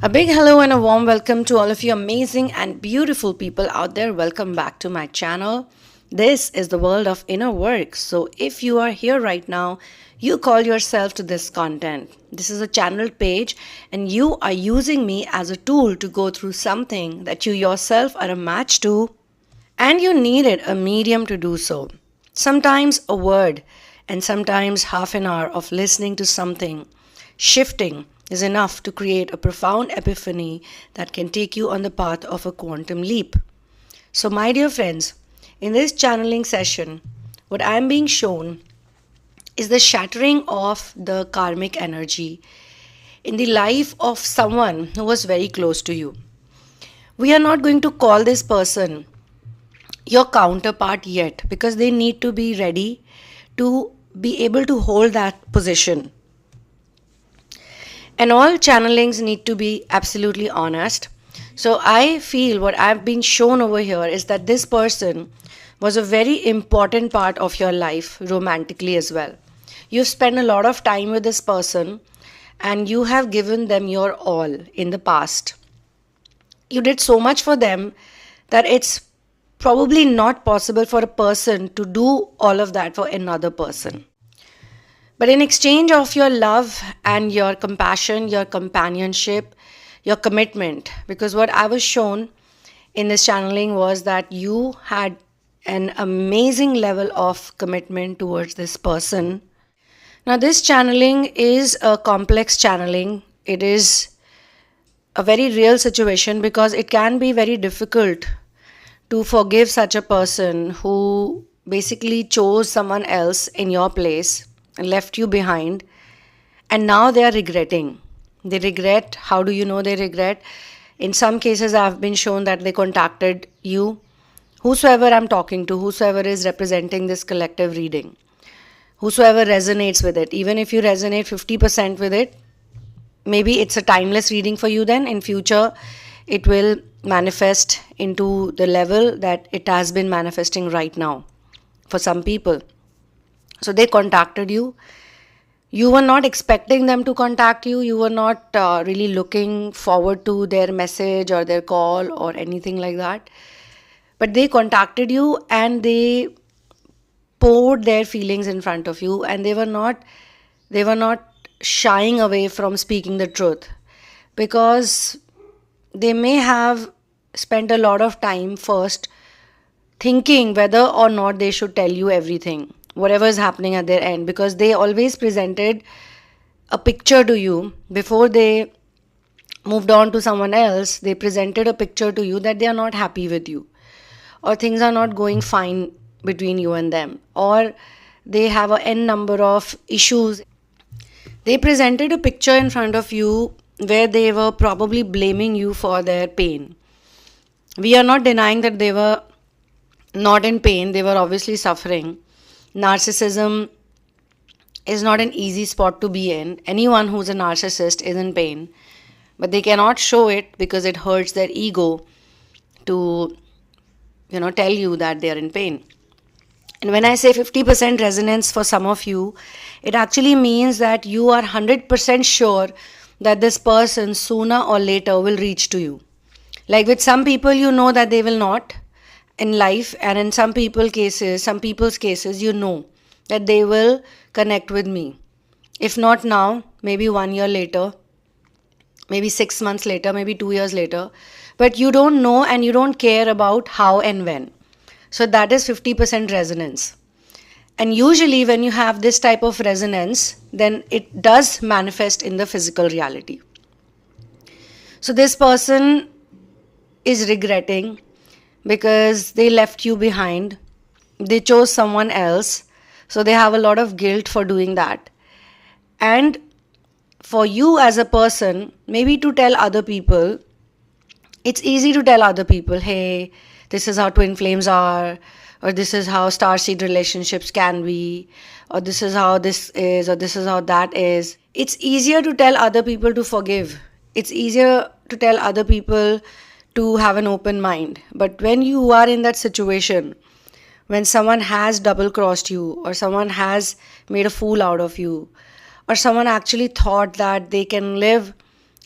A big hello and a warm welcome to all of you amazing and beautiful people out there. Welcome back to my channel. This is the world of inner work. So if you are here right now, you call yourself to this content. This is a channel page and you are using me as a tool to go through something that you yourself are a match to and you needed a medium to do so. Sometimes a word and sometimes half an hour of listening to something shifting is enough to create a profound epiphany that can take you on the path of a quantum leap. So, my dear friends, in this channeling session, what I am being shown is the shattering of the karmic energy in the life of someone who was very close to you. We are not going to call this person your counterpart yet because they need to be ready to be able to hold that position. And all channelings need to be absolutely honest. So I feel what I've been shown over here is that this person was a very important part of your life romantically as well. You've spent a lot of time with this person and you have given them your all in the past. You did so much for them that it's probably not possible for a person to do all of that for another person. But in exchange of your love and your compassion, your companionship, your commitment, because what I was shown in this channeling was that you had an amazing level of commitment towards this person. Now, this channeling is a complex channeling. It is a very real situation because it can be very difficult to forgive such a person who basically chose someone else in your place and left you behind, and now they are regretting. They regret. How do you know they regret? In some cases, I have been shown that they contacted you, whosoever I'm talking to, whosoever is representing this collective reading, whosoever resonates with it. Even if you resonate 50% with it, maybe it's a timeless reading for you then. In future, it will manifest into the level that it has been manifesting right now for some people. So they contacted you. You were not expecting them to contact you. You were not really looking forward to their message or their call or anything like that. But they contacted you and they poured their feelings in front of you, and they were not shying away from speaking the truth, because they may have spent a lot of time first thinking whether or not they should tell you everything, whatever is happening at their end, because they always presented a picture to you before they moved on to someone else. They presented a picture to you that they are not happy with you, or things are not going fine between you and them, or they have an n number of issues. They presented a picture in front of you where they were probably blaming you for their pain. We are not denying that they were not in pain. They were obviously suffering. Narcissism is not an easy spot to be in. Anyone who's a narcissist is in pain, but they cannot show it because it hurts their ego to, tell you that they are in pain. And when I say 50% resonance for some of you, it actually means that you are 100% sure that this person sooner or later will reach to you. Like with some people, you know that they will not in life, and in some people's cases, you know that they will connect with me. If not now, maybe 1 year later, maybe 6 months later, maybe 2 years later. But you don't know and you don't care about how and when. So that is 50% resonance. And usually when you have this type of resonance, then it does manifest in the physical reality. So this person is regretting because they left you behind. They chose someone else. So they have a lot of guilt for doing that. And for you as a person, maybe to tell other people, it's easy to tell other people, hey, this is how twin flames are, or this is how starseed relationships can be, or this is how this is, or this is how that is. It's easier to tell other people to forgive. It's easier to tell other people to have an open mind. But when you are in that situation, when someone has double-crossed you, or someone has made a fool out of you, or someone actually thought that they can live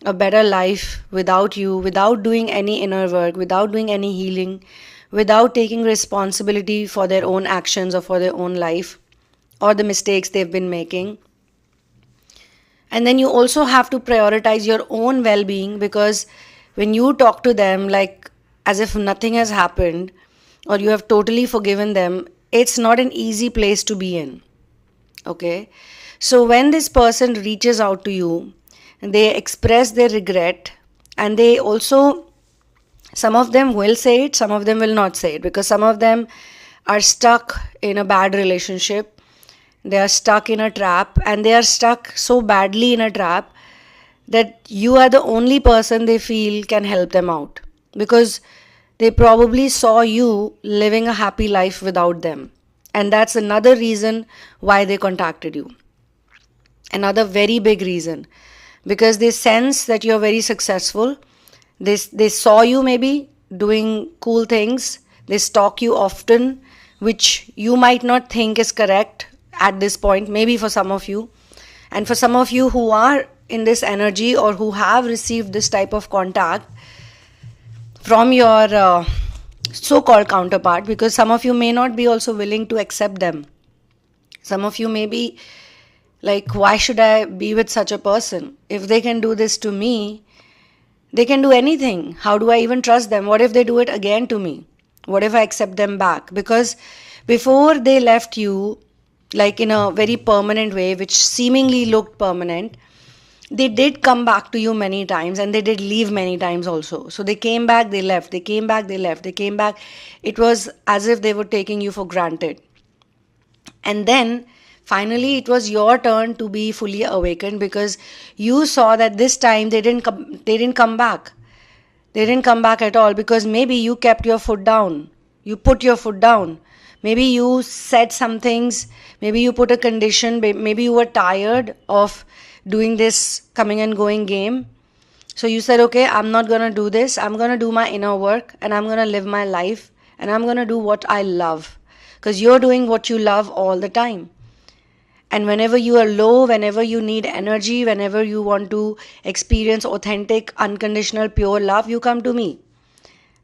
a better life without you, without doing any inner work, without doing any healing, without taking responsibility for their own actions or for their own life or the mistakes they've been making. And then you also have to prioritize your own well-being, because when you talk to them like as if nothing has happened or you have totally forgiven them, it's not an easy place to be in. Okay? So when this person reaches out to you and they express their regret, and they also, some of them will say it, some of them will not say it, because some of them are stuck in a bad relationship. They are stuck in a trap, and they are stuck so badly in a trap that you are the only person they feel can help them out, because they probably saw you living a happy life without them. And that's another reason why they contacted you. Another very big reason, because they sense that you're very successful. They saw you maybe doing cool things. They stalk you often, which you might not think is correct at this point, maybe for some of you. And for some of you who are in this energy or who have received this type of contact from your so-called counterpart, because some of you may not be also willing to accept them. Some of you may be like, why should I be with such a person? If they can do this to me, they can do anything. How do I even trust them? What if they do it again to me? What if I accept them back? Because before they left you, like in a very permanent way, which seemingly looked permanent, they did come back to you many times, and they did leave many times also. So they came back, they left, they came back, they left, they came back. It was as if they were taking you for granted. And then finally it was your turn to be fully awakened, because you saw that this time they didn't come back. They didn't come back at all, because maybe you kept your foot down. You put your foot down. Maybe you said some things. Maybe you put a condition. Maybe you were tired of doing this coming and going game. So you said, okay, I'm not going to do this. I'm going to do my inner work, and I'm going to live my life, and I'm going to do what I love. Because you're doing what you love all the time. And whenever you are low, whenever you need energy, whenever you want to experience authentic, unconditional, pure love, you come to me.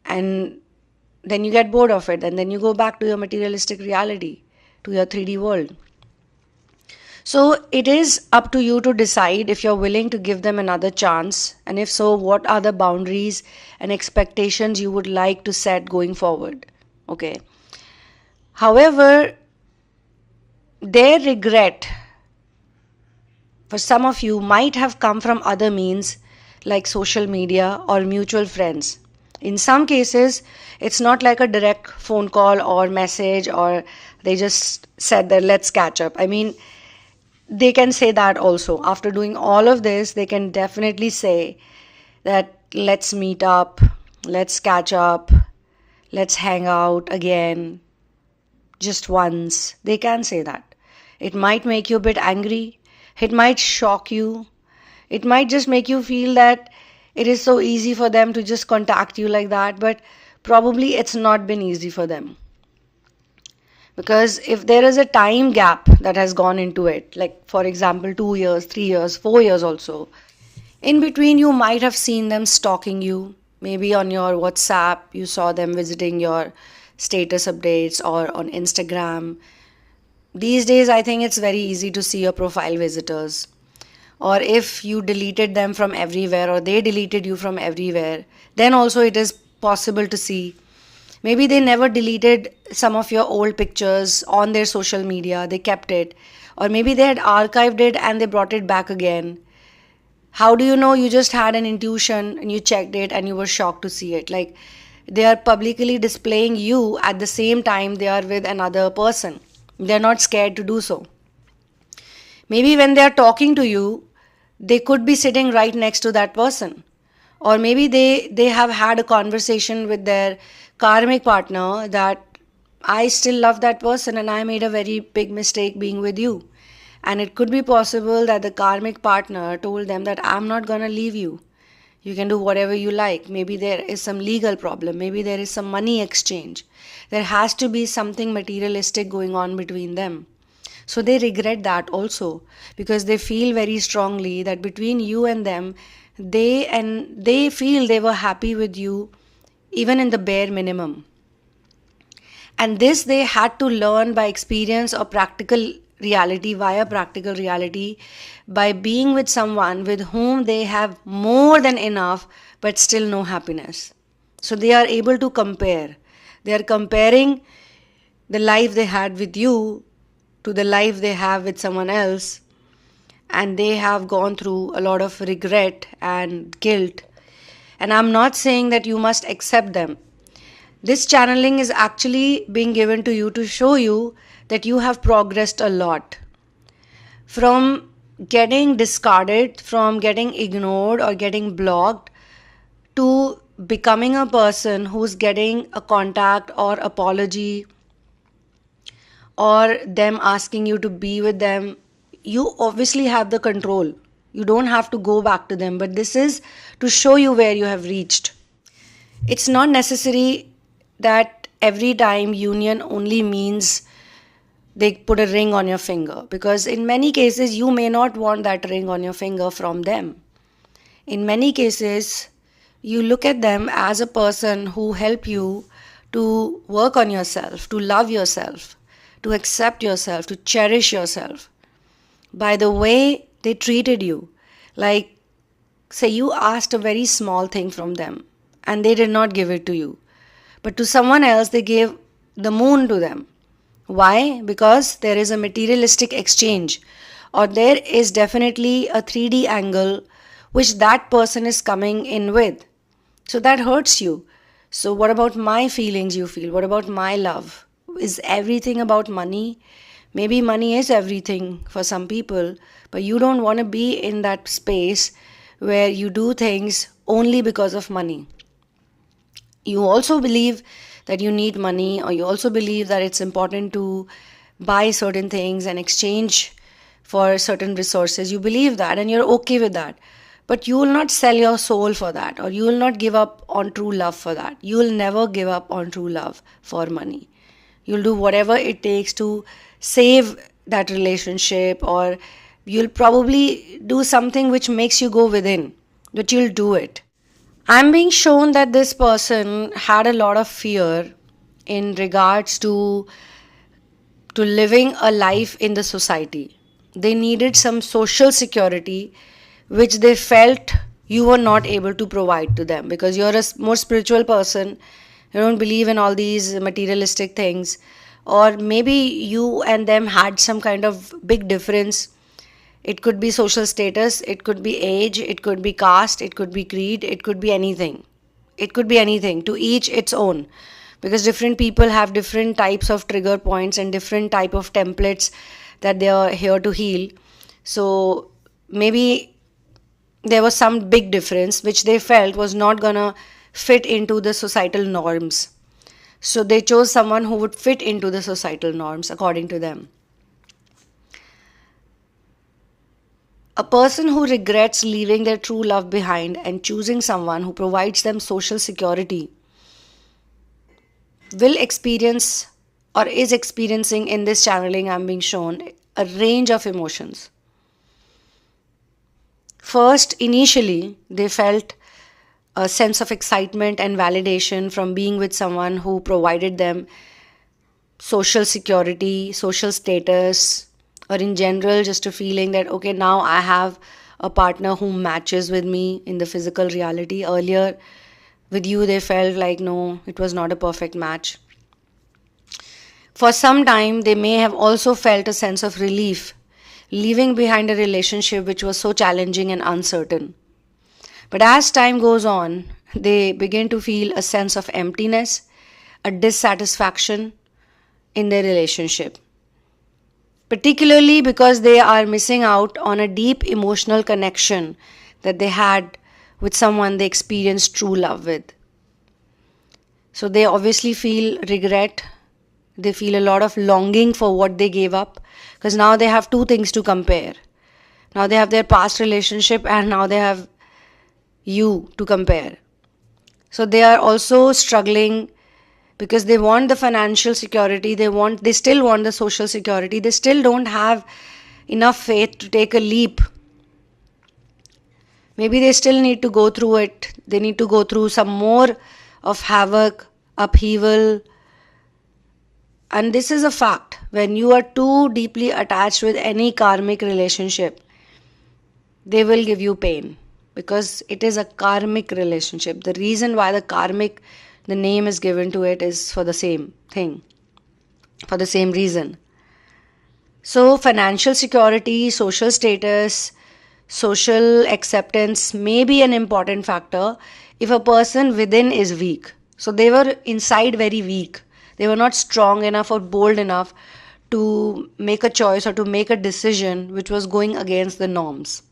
And then you get bored of it, and then you go back to your materialistic reality, to your 3D world. So it is up to you to decide if you're willing to give them another chance, and if so, what are the boundaries and expectations you would like to set going forward. Okay. However, their regret for some of you might have come from other means like social media or mutual friends. In some cases, it's not like a direct phone call or message, or they just said that let's catch up. I mean, they can say that also. After doing all of this, they can definitely say that let's meet up, let's catch up, let's hang out again, just once. They can say that. It might make you a bit angry. It might shock you. It might just make you feel that it is so easy for them to just contact you like that, but probably it's not been easy for them. Because if there is a time gap that has gone into it, like for example 2 years, 3 years, 4 years also, in between you might have seen them stalking you. Maybe on your WhatsApp, you saw them visiting your status updates, or on Instagram. These days, I think it's very easy to see your profile visitors. Or if you deleted them from everywhere, or they deleted you from everywhere, then also it is possible to see. Maybe they never deleted some of your old pictures on their social media, they kept it. Or maybe they had archived it and they brought it back again. How do you know? You just had an intuition and you checked it and you were shocked to see it. Like, they are publicly displaying you at the same time they are with another person. They're not scared to do so. Maybe when they are talking to you, they could be sitting right next to that person. Or maybe they have had a conversation with their karmic partner that I still love that person and I made a very big mistake being with you. And it could be possible that the karmic partner told them that I'm not going to leave you. You can do whatever you like. Maybe there is some legal problem. Maybe there is some money exchange. There has to be something materialistic going on between them. So they regret that also, because they feel very strongly that between you and them, they feel they were happy with you even in the bare minimum. And this they had to learn by experience or practical reality, via practical reality, by being with someone with whom they have more than enough but still no happiness. So they are able to compare. They are comparing the life they had with you to the life they have with someone else, and they have gone through a lot of regret and guilt. And I'm not saying that you must accept them. This channeling is actually being given to you to show you that you have progressed a lot. From getting discarded, from getting ignored or getting blocked, to becoming a person who's getting a contact or apology, or them asking you to be with them. You obviously have the control. You don't have to go back to them, but this is to show you where you have reached. It's not necessary that every time union only means they put a ring on your finger, because in many cases you may not want that ring on your finger from them. In many cases, you look at them as a person who help you to work on yourself, to love yourself, to accept yourself, to cherish yourself by the way they treated you. Like, say you asked a very small thing from them and they did not give it to you, but to someone else they gave the moon to them. Why? Because there is a materialistic exchange, or there is definitely a 3D angle which that person is coming in with. So that hurts you. So what about my feelings you feel? What about my love? Is everything about money? Maybe money is everything for some people, but you don't want to be in that space where you do things only because of money. You also believe that you need money, or you also believe that it's important to buy certain things and exchange for certain resources. You believe that and you're okay with that. But you will not sell your soul for that, or you will not give up on true love for that. You will never give up on true love for money. You'll do whatever it takes to save that relationship, or you'll probably do something which makes you go within, but you'll do it. I'm being shown that this person had a lot of fear in regards to living a life in the society. They needed some social security which they felt you were not able to provide to them, because you're a more spiritual person. You don't believe in all these materialistic things, or maybe you and them had some kind of big difference. It could be social status, it could be age, it could be caste, it could be creed, it could be anything. It could be anything, to each its own, because different people have different types of trigger points and different type of templates that they are here to heal. So maybe there was some big difference which they felt was not gonna fit into the societal norms. So they chose someone who would fit into the societal norms according to them. A person who regrets leaving their true love behind and choosing someone who provides them social security will experience, or is experiencing in this channeling I'm being shown, a range of emotions. First, initially, they felt a sense of excitement and validation from being with someone who provided them social security, social status, or in general just a feeling that, okay, now I have a partner who matches with me in the physical reality. Earlier with you they felt like, no, it was not a perfect match. For some time they may have also felt a sense of relief leaving behind a relationship which was so challenging and uncertain. But as time goes on, they begin to feel a sense of emptiness, a dissatisfaction in their relationship, particularly because they are missing out on a deep emotional connection that they had with someone they experienced true love with. So they obviously feel regret. They feel a lot of longing for what they gave up, because now they have two things to compare. Now they have their past relationship and now they have you to compare. So they are also struggling because they want the financial security, they still want the social security, they still don't have enough faith to take a leap Maybe they still need to go through it. They need to go through some more of havoc, upheaval. And this is a fact. When you are too deeply attached with any karmic relationship, they will give you pain, because it is a karmic relationship. The reason why the name is given to it is for the same thing, for the same reason. So financial security, social status, social acceptance may be an important factor if a person within is weak. So they were inside very weak. They were not strong enough or bold enough to make a choice or to make a decision which was going against the norms.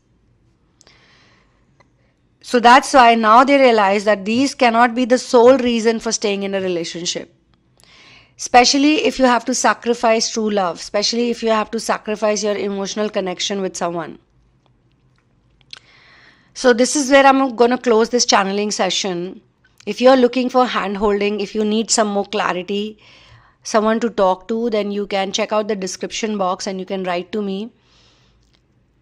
So that's why now they realize that these cannot be the sole reason for staying in a relationship. Especially if you have to sacrifice true love, especially if you have to sacrifice your emotional connection with someone. So this is where I'm going to close this channeling session. If you're looking for hand-holding, if you need some more clarity, someone to talk to, then you can check out the description box and you can write to me.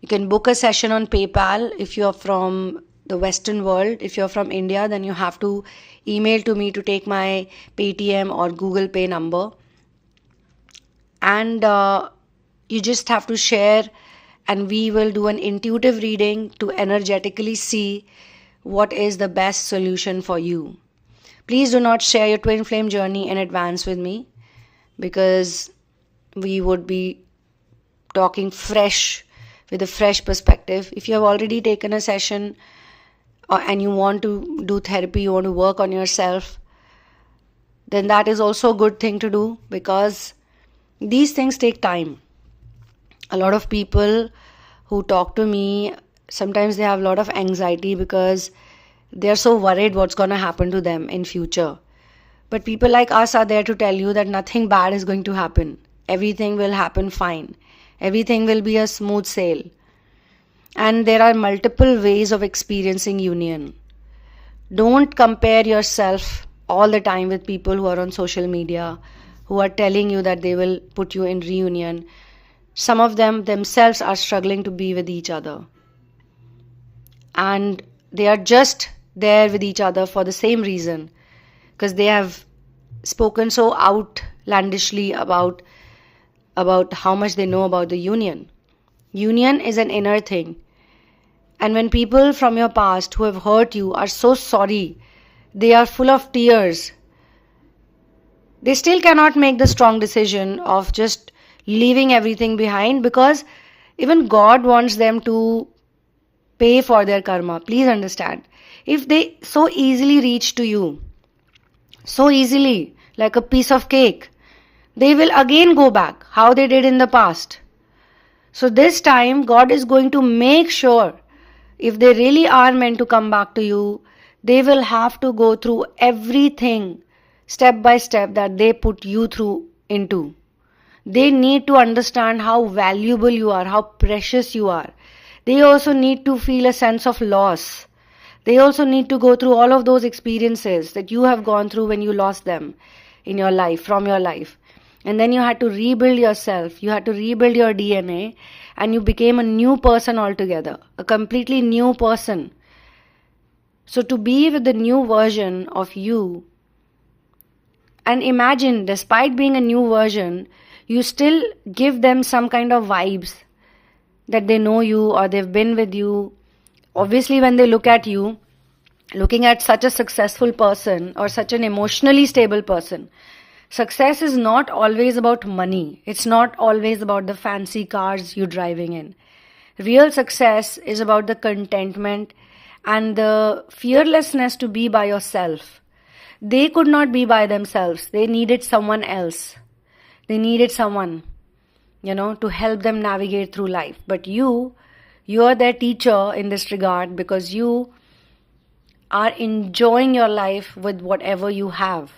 You can book a session on PayPal if you're from the Western world. If you're from India, then you have to email to me to take my PAYTM or Google Pay number. And you just have to share, and we will do an intuitive reading to energetically see what is the best solution for you. Please do not share your twin flame journey in advance with me, because we would be talking fresh, with a fresh perspective. If you have already taken a session and you want to do therapy, you want to work on yourself, then that is also a good thing to do, because these things take time. A lot of people who talk to me, sometimes they have a lot of anxiety because they are so worried what's going to happen to them in future. But people like us are there to tell you that nothing bad is going to happen. Everything will happen fine. Everything will be a smooth sail. And there are multiple ways of experiencing union. Don't compare yourself all the time with people who are on social media, who are telling you that they will put you in reunion. Some of them themselves are struggling to be with each other. And they are just there with each other for the same reason, because they have spoken so outlandishly about how much they know about the union. Union is an inner thing. And when people from your past who have hurt you are so sorry, they are full of tears, they still cannot make the strong decision of just leaving everything behind, because even God wants them to pay for their karma. Please understand. If they so easily reach to you, so easily, like a piece of cake, they will again go back how they did in the past. So this time God is going to make sure, if they really are meant to come back to you, they will have to go through everything step by step that they put you through into. They need to understand how valuable you are, how precious you are. They also need to feel a sense of loss. They also need to go through all of those experiences that you have gone through when you lost them in your life, from your life. And then you had to rebuild yourself. You had to rebuild your DNA, and you became a new person altogether, a completely new person. So to be with the new version of you, and imagine, despite being a new version, you still give them some kind of vibes that they know you or they've been with you. Obviously, when they look at you, looking at such a successful person or such an emotionally stable person, success is not always about money. It's not always about the fancy cars you're driving in. Real success is about the contentment and the fearlessness to be by yourself. They could not be by themselves. They needed someone else. They needed someone, to help them navigate through life. But you are their teacher in this regard, because you are enjoying your life with whatever you have.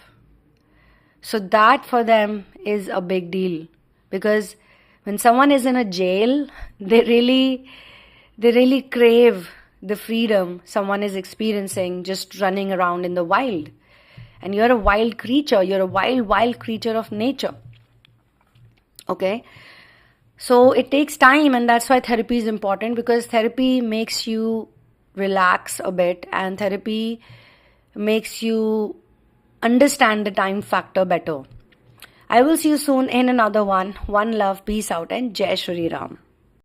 So that for them is a big deal, because when someone is in a jail, they really crave the freedom someone is experiencing just running around in the wild. And you're a wild creature. You're a wild creature of nature. Okay? So it takes time, and that's why therapy is important, because therapy makes you relax a bit, and therapy makes you understand the time factor better. I will see you soon in another one. One love, peace out, and Jai Shri Ram.